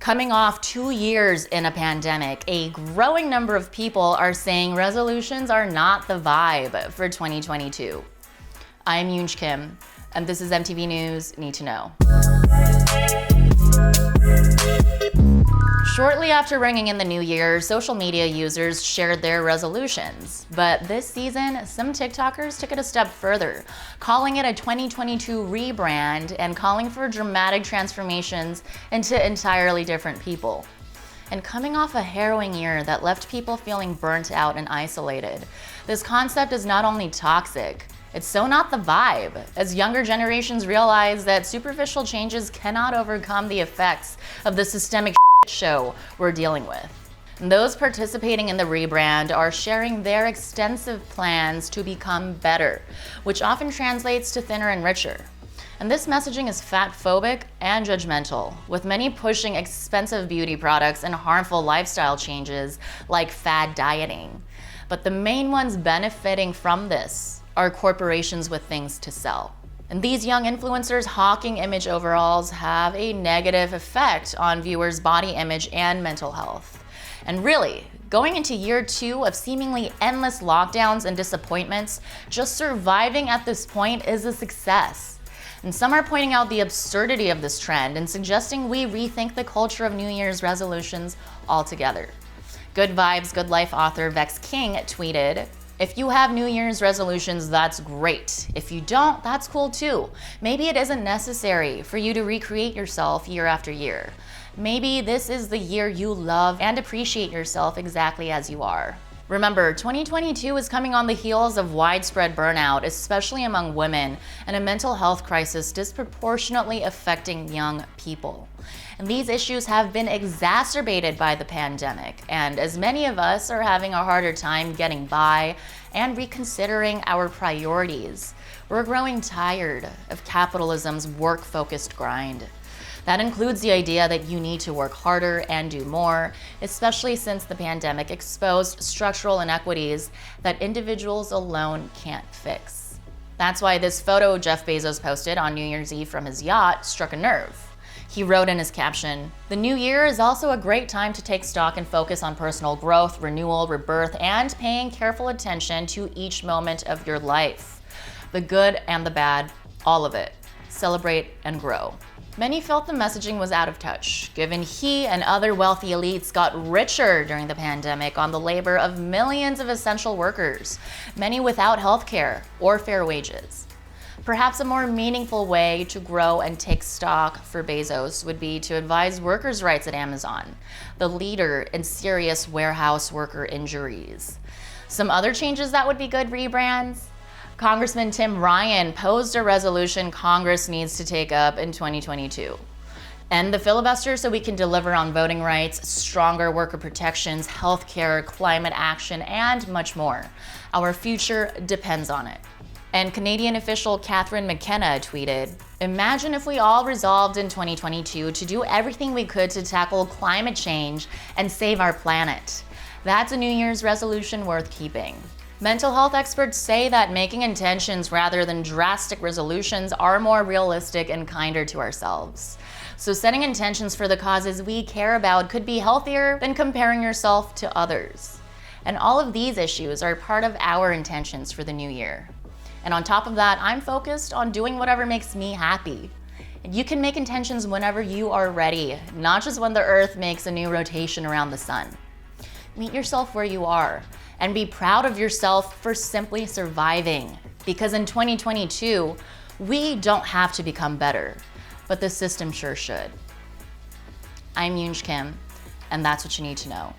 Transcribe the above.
Coming off 2 years in a pandemic, a growing number of people are saying resolutions are not the vibe for 2022. I'm Yoonj Kim, and this is MTV News Need to Know. Shortly after ringing in the new year, social media users shared their resolutions. But this season, some TikTokers took it a step further, calling it a 2022 rebrand and calling for dramatic transformations into entirely different people. And coming off a harrowing year that left people feeling burnt out and isolated, this concept is not only toxic, it's so not the vibe, as younger generations realize that superficial changes cannot overcome the effects of the systemic show we're dealing with. And those participating in the rebrand are sharing their extensive plans to become better, which often translates to thinner and richer. And this messaging is fat-phobic and judgmental, with many pushing expensive beauty products and harmful lifestyle changes like fad dieting. But the main ones benefiting from this are corporations with things to sell. And these young influencers hawking image overalls have a negative effect on viewers' body image and mental health. And really, going into year 2 of seemingly endless lockdowns and disappointments, just surviving at this point is a success. And some are pointing out the absurdity of this trend and suggesting we rethink the culture of New Year's resolutions altogether. Good Vibes, Good Life author Vex King tweeted, "If you have New Year's resolutions, that's great. If you don't, that's cool too. Maybe it isn't necessary for you to recreate yourself year after year. Maybe this is the year you love and appreciate yourself exactly as you are." Remember, 2022 is coming on the heels of widespread burnout, especially among women, and a mental health crisis disproportionately affecting young people. And these issues have been exacerbated by the pandemic, and as many of us are having a harder time getting by and reconsidering our priorities, we're growing tired of capitalism's work-focused grind. That includes the idea that you need to work harder and do more, especially since the pandemic exposed structural inequities that individuals alone can't fix. That's why this photo Jeff Bezos posted on New Year's Eve from his yacht struck a nerve. He wrote in his caption, "The new year is also a great time to take stock and focus on personal growth, renewal, rebirth, and paying careful attention to each moment of your life. The good and the bad, all of it. Celebrate and grow." Many felt the messaging was out of touch, given he and other wealthy elites got richer during the pandemic on the labor of millions of essential workers, many without health care or fair wages. Perhaps a more meaningful way to grow and take stock for Bezos would be to advise workers' rights at Amazon, the leader in serious warehouse worker injuries. Some other changes that would be good rebrands? Congressman Tim Ryan posed a resolution Congress needs to take up in 2022. End the filibuster so we can deliver on voting rights, stronger worker protections, healthcare, climate action, and much more. Our future depends on it. And Canadian official Catherine McKenna tweeted, "Imagine if we all resolved in 2022 to do everything we could to tackle climate change and save our planet. That's a New Year's resolution worth keeping." Mental health experts say that making intentions rather than drastic resolutions are more realistic and kinder to ourselves. So setting intentions for the causes we care about could be healthier than comparing yourself to others. And all of these issues are part of our intentions for the new year. And on top of that, I'm focused on doing whatever makes me happy. And you can make intentions whenever you are ready, not just when the Earth makes a new rotation around the sun. Meet yourself where you are and be proud of yourself for simply surviving. Because in 2022, we don't have to become better, but the system sure should. I'm Yoonj Kim, and that's what you need to know.